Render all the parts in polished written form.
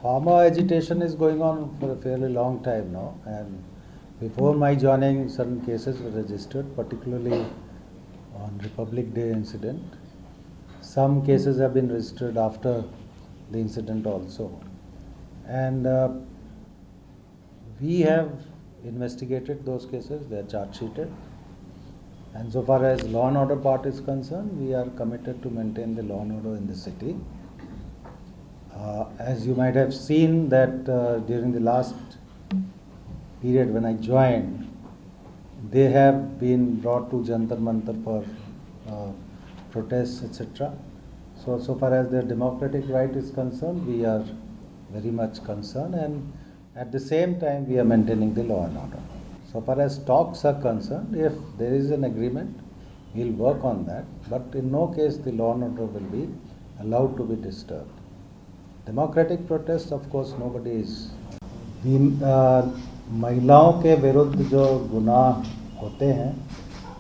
Farmer agitation is going on for a fairly long time now, and before my joining, certain cases were registered, particularly on Republic Day incident. Some cases have been registered after the incident also, and we have investigated those cases. They are charge sheeted, and so far as law and order part is concerned, we are committed to maintain the law and order in the city. As you might have seen that during the last period when I joined, they have been brought to Jantar Mantar for protests, etc. So far as their democratic right is concerned, we are very much concerned, and at the same time we are maintaining the law and order. So far as talks are concerned, if there is an agreement, we'll work on that, but in no case the law and order will be allowed to be disturbed. Democratic protest, of course, nobody is. महिलाओं के विरुद्ध जो गुनाह होते हैं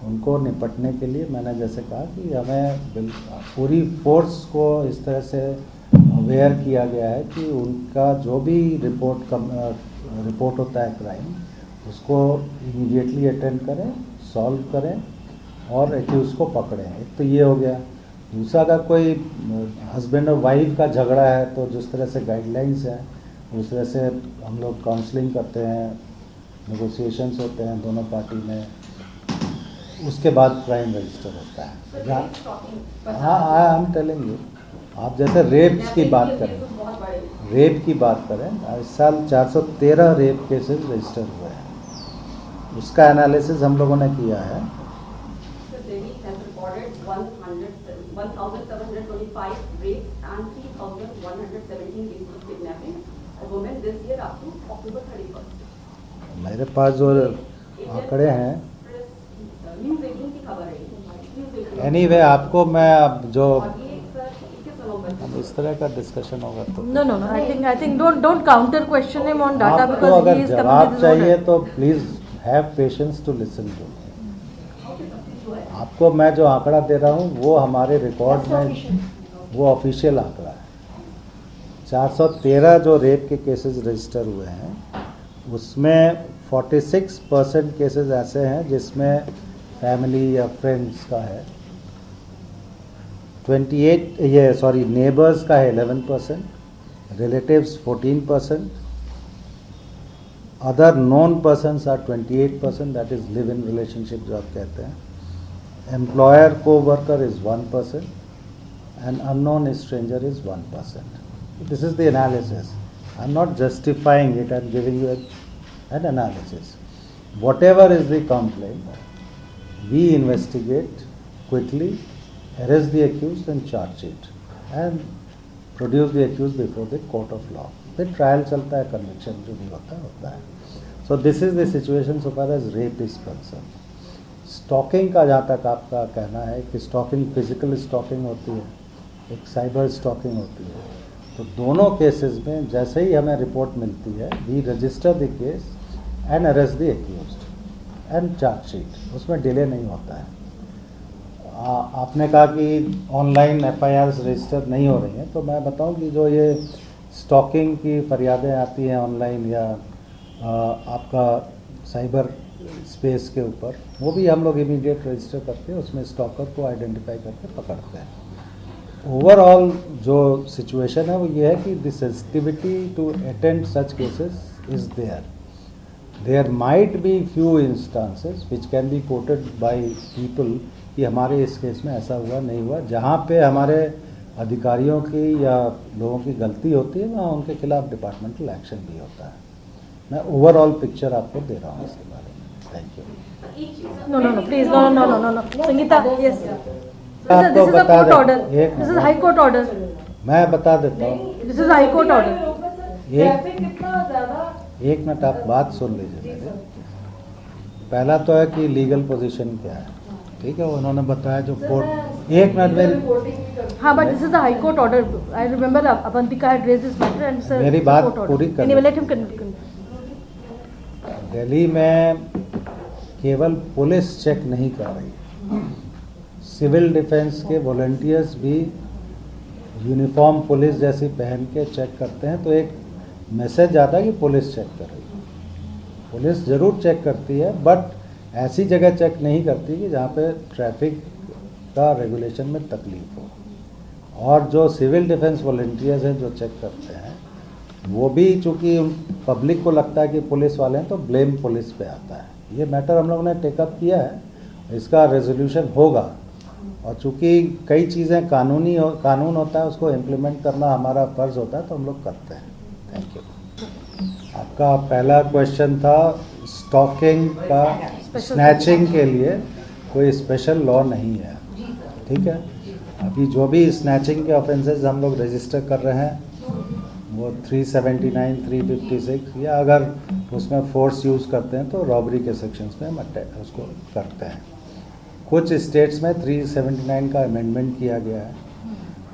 उनको निपटने के लिए मैंने जैसे कहा कि हमें पूरी फोर्स को इस तरह से अवेयर किया गया है कि उनका जो भी रिपोर्ट होता है क्राइम, उसको इमीडिएटली अटेंड करें, सॉल्व करें और एक्यूज को पकड़ें। एक तो ये हो गया। दूसरा, अगर कोई हस्बैंड और वाइफ का झगड़ा है तो जिस तरह से गाइडलाइंस हैं उस तरह से हम लोग काउंसलिंग करते हैं, नेगोशिएशंस होते हैं दोनों पार्टी में, उसके बाद क्राइम रजिस्टर होता है। हाँ, आई एम टेलिंग यू, आप जैसे रेप्स की बात करें, इस साल 413 रेप केसेस रजिस्टर हुए हैं। उसका एनालिसिस हम लोगों ने किया है। 1,725 rapes and 3,117 cases of kidnapping of women this year up to October 31st. मेरे पास जो आंकड़े हैं, न्यूज़ 18 की खबर है। एनीवे आपको मैं अब जो अब इस तरह का डिस्कशन होगा तो no I think don't counter question him on data because अगर he is coming जवाब with his चाहिए own. तो please have patience to listen to. आपको मैं जो आंकड़ा दे रहा हूँ वो हमारे रिकॉर्ड में वो ऑफिशियल आंकड़ा है। 413 जो रेप के केसेस रजिस्टर हुए हैं उसमें 46% केसेस ऐसे हैं जिसमें फैमिली या फ्रेंड्स का है, नेबर्स का है 11%, relatives 14%, other known persons are 28%, that is live in relationship जो आप कहते हैं, employer co-worker is 1% and unknown stranger is 1%. This is the analysis. I'm not justifying it, I'm giving you an analysis. Whatever is the complaint, we investigate quickly, arrest the accused and charge it and produce the accused before the court of law. Then trial चलता है, conviction जो भी होता है। So this is the situation so far as rape is concerned. Stalking का जहाँ तक आपका कहना है कि स्टॉकिंग फिजिकल स्टॉकिंग होती है, एक साइबर स्टॉकिंग होती है, तो दोनों केसेस में जैसे ही हमें रिपोर्ट मिलती है we register the case and arrest the accused and charge sheet, उसमें डिले नहीं होता है। आपने कहा कि ऑनलाइन एफआईआर्स रजिस्टर नहीं हो रही हैं, तो मैं बताऊं कि जो ये स्टॉकिंग की फरियादें आती हैं ऑनलाइन या आपका साइबर स्पेस के ऊपर, वो भी हम लोग इमीडिएट रजिस्टर करके उसमें स्टॉकर को आइडेंटिफाई करके पकड़ते हैं। ओवरऑल जो सिचुएशन है वो ये है कि the sensitivity to attend such cases is there might be few instances which can be quoted by people कि हमारे इस केस में ऐसा हुआ नहीं हुआ, जहाँ पे हमारे अधिकारियों की या लोगों की गलती होती है वहाँ उनके खिलाफ डिपार्टमेंटल एक्शन भी होता है। मैं ओवरऑल पिक्चर आपको दे रहा हूँ इसके बारे में। Thank you. No, please, no. Sangeeta, yes. आपको This is a बता court दें, order. एक This is high court order. मैं बता देता हूँ। This is high court order. एक मिनट आप बात सुन लीजिए मेरे। पहला तो है कि लीगल पोजीशन क्या है, ठीक है, उन्होंने बताया जो कोर्ट। एक मिनट मेरी, हाँ, but this is a high court order. I remember Avantika had raised this matter and said मेरी it's a बात court order. पूरी कर Anyway, let him continue. Delhi में केवल पुलिस चेक नहीं कर रही, सिविल डिफेंस के वॉलंटियर्स भी यूनिफॉर्म पुलिस जैसी पहन के चेक करते हैं। तो एक मैसेज ज़्यादा कि पुलिस चेक कर रही है। पुलिस ज़रूर चेक करती है, बट ऐसी जगह चेक नहीं करती कि जहाँ पे ट्रैफिक का रेगुलेशन में तकलीफ हो। और जो सिविल डिफेंस वॉलंटियर्स हैं जो चेक करते हैं, वो भी चूँकि पब्लिक को लगता है कि पुलिस वाले हैं तो ब्लेम पुलिस पे आता है। ये मैटर हम लोगों ने टेकअप किया है, इसका रेजोल्यूशन होगा। और चूँकि कई चीज़ें कानून होता है, उसको इम्प्लीमेंट करना हमारा फ़र्ज़ होता है, तो हम लोग करते हैं। Thank you. आपका पहला क्वेश्चन था स्टॉकिंग का, स्नैचिंग के लिए कोई स्पेशल लॉ नहीं है, ठीक है। अभी जो भी स्नैचिंग के ऑफेंसेस हम लोग रजिस्टर कर रहे हैं वो 379, 356, या अगर उसमें फोर्स यूज़ करते हैं तो रॉबरी के सेक्शंस में हम उसको करते हैं। कुछ स्टेट्स में 379 का अमेंडमेंट किया गया है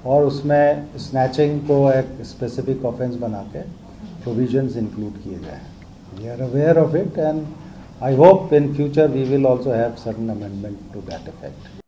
और उसमें स्नैचिंग को एक स्पेसिफिक ऑफेंस बना के प्रोविजंस इंक्लूड किए गए हैं। We are aware of it and I hope in future we will also have certain amendment to that effect.